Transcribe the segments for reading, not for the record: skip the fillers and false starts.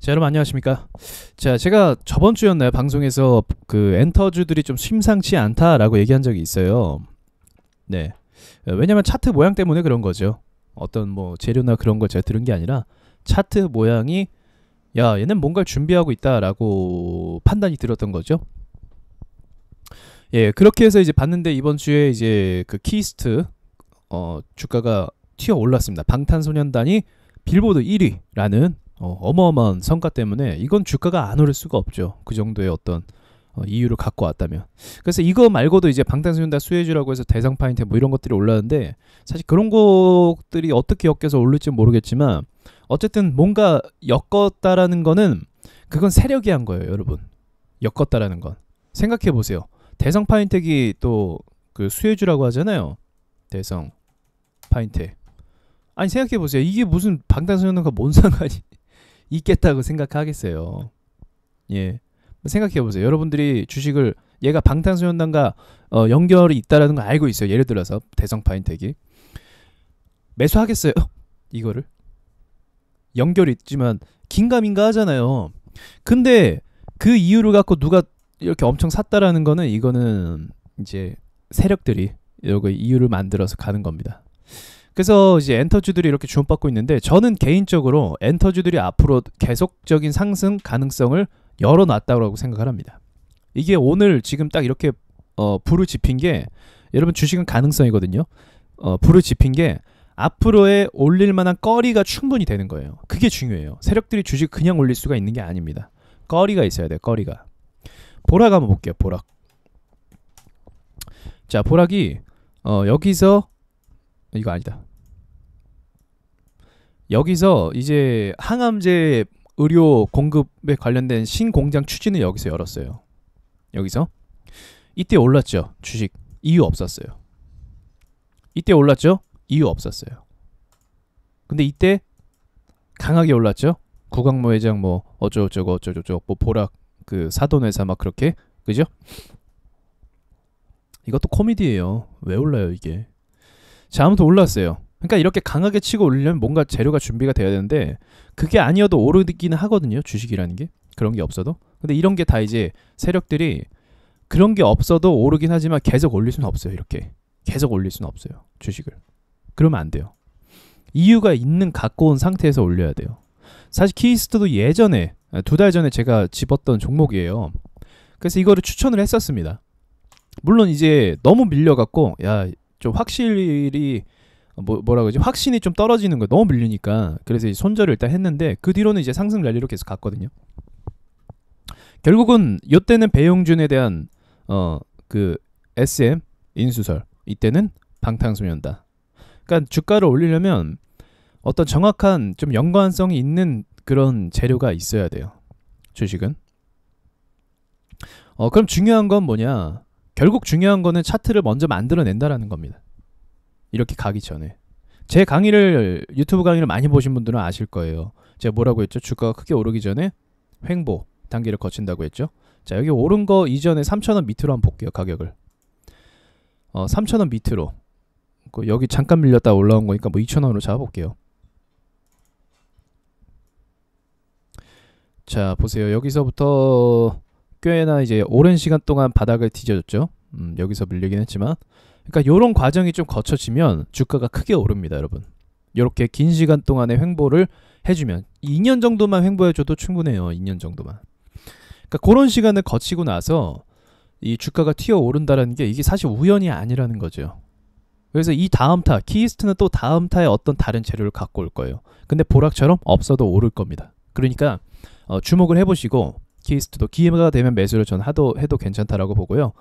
자, 여러분 안녕하십니까? 자, 제가 저번 주였나요? 방송에서 그 엔터주들이 좀 심상치 않다라고 얘기한 적이 있어요. 네. 왜냐면 차트 모양 때문에 그런 거죠. 어떤 뭐 재료나 그런 걸 제가 들은 게 아니라 차트 모양이 야, 얘는 뭔가를 준비하고 있다라고 판단이 들었던 거죠. 예, 그렇게 해서 이제 봤는데 이번 주에 이제 그 키스트 주가가 튀어 올랐습니다. 방탄소년단이 빌보드 1위라는 어마어마한 성과 때문에 이건 주가가 안 오를 수가 없죠. 그 정도의 어떤 이유를 갖고 왔다면. 그래서 이거 말고도 이제 방탄소년단 수혜주라고 해서 대성 파인트 뭐 이런 것들이 올랐는데 사실 그런 것들이 어떻게 엮여서 오를지 모르겠지만 어쨌든 뭔가 엮었다라는 거는 그건 세력이 한 거예요, 여러분. 엮었다라는 건. 생각해 보세요. 대성 파인텍이 또 그 수혜주라고 하잖아요. 대성 파인텍. 아니 생각해 보세요. 이게 무슨 방탄소년단과 뭔 상관이 있겠다고 생각하겠어요. 예. 생각해 보세요. 여러분들이 주식을 얘가 방탄소년단과 연결이 있다라는 걸 알고 있어요. 예를 들어서 대성 파인텍이 매수하겠어요? 이거를 연결이 있지만 긴가민가 하잖아요. 근데 그 이유를 갖고 누가 이렇게 엄청 샀다라는 거는 이거는 이제 세력들이 이렇게 이유를 만들어서 가는 겁니다. 그래서 이제 엔터주들이 이렇게 주목받고 있는데 저는 개인적으로 엔터주들이 앞으로 계속적인 상승 가능성을 열어놨다고 생각을 합니다. 이게 오늘 지금 딱 이렇게 불을 지핀 게 여러분 주식은 가능성이거든요. 불을 지핀 게 앞으로의 올릴 만한 거리가 충분히 되는 거예요. 그게 중요해요. 세력들이 주식 그냥 올릴 수가 있는 게 아닙니다. 거리가 있어야 돼요. 거리가. 보락 한번 볼게요. 보락. 자, 보락이 여기서 이거 아니다. 여기서 이제 항암제 의료 공급에 관련된 신공장 추진을 여기서 열었어요. 여기서 이때 올랐죠. 주식 이유 없었어요. 이때 올랐죠. 이유 없었어요. 근데 이때 강하게 올랐죠. 구강모 회장 뭐 어쩌고저쩌고 뭐 보락 그 사돈회사 막 그렇게 그죠? 이것도 코미디예요. 왜 올라요 이게? 자, 아무튼 올랐어요. 그러니까 이렇게 강하게 치고 올리려면 뭔가 재료가 준비가 돼야 되는데 그게 아니어도 오르기는 하거든요. 주식이라는 게. 그런 게 없어도. 근데 이런 게 다 이제 세력들이 그런 게 없어도 오르긴 하지만 계속 올릴 수는 없어요. 이렇게. 계속 올릴 수는 없어요. 주식을. 그러면 안 돼요. 이유가 있는 갖고 온 상태에서 올려야 돼요. 사실 키스트도 예전에 2달 전에 제가 집었던 종목이에요. 그래서 이거를 추천을 했었습니다. 물론 이제 너무 밀려갖고 야 좀 확실히 뭐라 그러지? 확신이 좀 떨어지는 거 너무 밀리니까 그래서 이제 손절을 일단 했는데 그 뒤로는 이제 상승 랠리로 계속 갔거든요. 결국은 이때는 배용준에 대한 그 SM 인수설 이때는 방탄소년단. 그러니까 주가를 올리려면 어떤 정확한 좀 연관성이 있는 그런 재료가 있어야 돼요. 주식은. 그럼 중요한 건 뭐냐? 결국 중요한 거는 차트를 먼저 만들어낸다라는 겁니다. 이렇게 가기 전에. 제 강의를 유튜브 강의를 많이 보신 분들은 아실 거예요. 제가 뭐라고 했죠? 주가가 크게 오르기 전에 횡보 단계를 거친다고 했죠. 자, 여기 오른 거 이전에 3,000원 밑으로 한번 볼게요. 가격을. 3,000원 밑으로. 여기 잠깐 밀렸다 올라온 거니까 뭐 2,000원으로 잡아볼게요. 자, 보세요. 여기서부터 꽤나 이제 오랜 시간 동안 바닥을 뒤져줬죠. 여기서 밀리긴 했지만 그러니까 요런 과정이 좀 거쳐지면 주가가 크게 오릅니다, 여러분. 요렇게 긴 시간 동안의 횡보를 해주면 2년 정도만 횡보해줘도 충분해요. 2년 정도만. 그러니까 그런 시간을 거치고 나서 이 주가가 튀어 오른다는 게 이게 사실 우연이 아니라는 거죠. 그래서 이 다음 타, 키스트는 또 다음 타에 어떤 다른 재료를 갖고 올 거예요. 근데 보락처럼 없어도 오를 겁니다. 그러니까 주목을 해보시고 키스트도 기회가 되면 매수를 전 해도 괜찮다라고 보고요.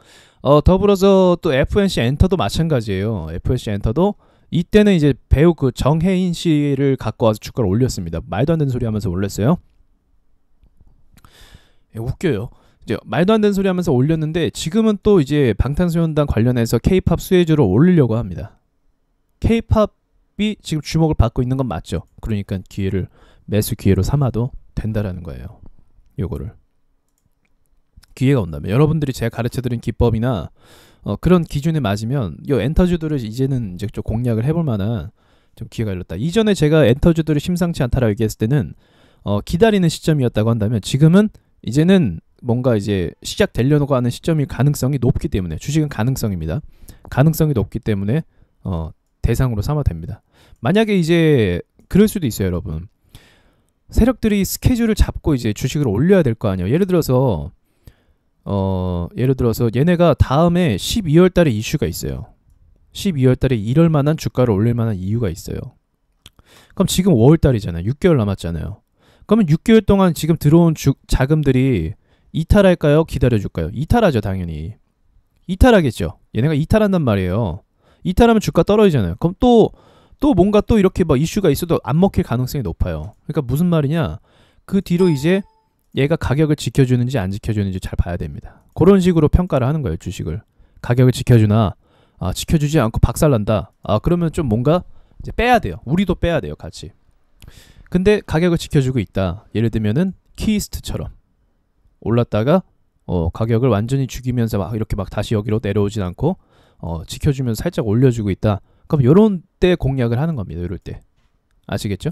더불어서 또 FNC 엔터도 마찬가지예요. FNC 엔터도 이때는 이제 배우 그 정혜인 씨를 갖고 와서 주가를 올렸습니다. 말도 안 되는 소리 하면서 올렸어요. 웃겨요. 이제 말도 안 되는 소리 하면서 올렸는데 지금은 또 이제 방탄소년단 관련해서 K-팝 수혜주를 올리려고 합니다. K-팝이 지금 주목을 받고 있는 건 맞죠. 그러니까 기회를 매수 기회로 삼아도 된다라는 거예요. 요거를. 기회가 온다면 여러분들이 제가 가르쳐드린 기법이나 그런 기준에 맞으면 요 엔터주들을 이제는 이제 좀 공략을 해볼 만한 좀 기회가 열렸다. 이전에 제가 엔터주들이 심상치 않다라고 얘기했을 때는 기다리는 시점이었다고 한다면 지금은 이제는 뭔가 이제 시작되려고 하는 시점일 가능성이 높기 때문에 주식은 가능성입니다. 가능성이 높기 때문에 대상으로 삼아 됩니다. 만약에 이제 그럴 수도 있어요, 여러분. 세력들이 스케줄을 잡고 이제 주식을 올려야 될 거 아니에요. 예를 들어서 얘네가 다음에 12월 달에 이슈가 있어요. 12월 달에 이럴 만한 주가를 올릴 만한 이유가 있어요. 그럼 지금 5월 달이잖아요. 6개월 남았잖아요. 그러면 6개월 동안 지금 들어온 자금들이 이탈할까요? 기다려줄까요? 이탈하죠, 당연히. 이탈하겠죠. 얘네가 이탈한단 말이에요. 이탈하면 주가 떨어지잖아요. 그럼 또 뭔가 또 이렇게 막 이슈가 있어도 안 먹힐 가능성이 높아요. 그러니까 무슨 말이냐? 그 뒤로 이제 얘가 가격을 지켜주는지 안 지켜주는지 잘 봐야 됩니다. 그런 식으로 평가를 하는 거예요, 주식을. 가격을 지켜주나, 지켜주지 않고 박살난다. 그러면 좀 뭔가 이제 빼야 돼요. 우리도 빼야 돼요, 같이. 근데 가격을 지켜주고 있다. 예를 들면은 키스트처럼 올랐다가 가격을 완전히 죽이면서 막 이렇게 막 다시 여기로 내려오진 않고 지켜주면서 살짝 올려주고 있다. 그럼 요런 때 공략을 하는 겁니다. 요럴 때. 아시겠죠?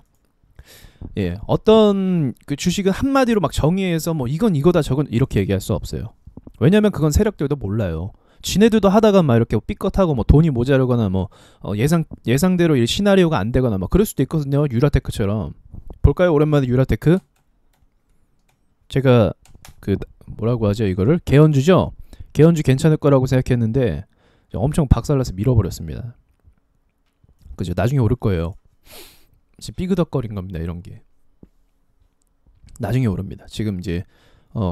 예, 어떤 그 주식은 한마디로 막 정의해서 뭐 이건 이거다 저건 이렇게 얘기할 수 없어요. 왜냐면 그건 세력들도 몰라요. 지네들도 하다가 막 이렇게 삐끗하고 뭐 돈이 모자르거나 뭐 예상대로 이 시나리오가 안 되거나 막 그럴 수도 있거든요. 유라테크처럼. 볼까요? 오랜만에 유라테크. 제가 그 뭐라고 하죠? 이거를 개헌주죠. 개헌주 괜찮을 거라고 생각했는데 엄청 박살나서 밀어버렸습니다. 그죠? 나중에 오를 거예요. 지금 삐그덕거린 겁니다. 이런 게 나중에 오릅니다. 지금 이제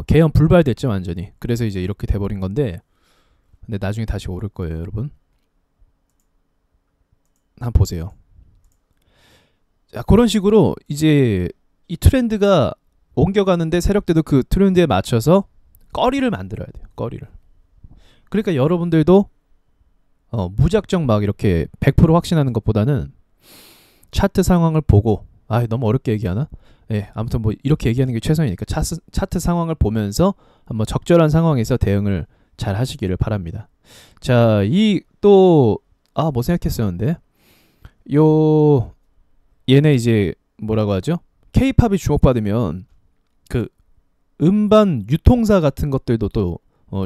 개헌 불발됐죠, 완전히. 그래서 이제 이렇게 돼버린 건데, 근데 나중에 다시 오를 거예요, 여러분. 한번 보세요. 자, 그런 식으로 이제 이 트렌드가 옮겨가는데 세력들도 그 트렌드에 맞춰서 거리를 만들어야 돼요. 거리를. 그러니까 여러분들도 무작정 막 이렇게 100% 확신하는 것보다는 차트 상황을 보고, 너무 어렵게 얘기하나? 예, 아무튼 뭐 이렇게 얘기하는 게 최선이니까 차트 상황을 보면서 한번 적절한 상황에서 대응을 잘 하시기를 바랍니다. 자, 뭐 생각했었는데 얘네 이제 뭐라고 하죠? K-팝이 주목받으면 그 음반 유통사 같은 것들도 또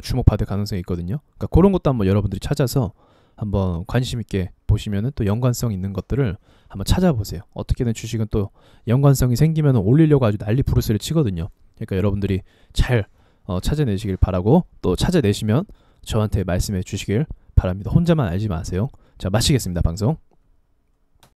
주목받을 가능성이 있거든요. 그러니까 그런 것도 한번 여러분들이 찾아서 한번 관심 있게 보시면은 또 연관성 있는 것들을 한번 찾아보세요. 어떻게든 주식은 또 연관성이 생기면 올리려고 아주 난리 부르스를 치거든요. 그러니까 여러분들이 잘 찾아내시길 바라고, 또 찾아내시면 저한테 말씀해 주시길 바랍니다. 혼자만 알지 마세요. 자, 마치겠습니다, 방송.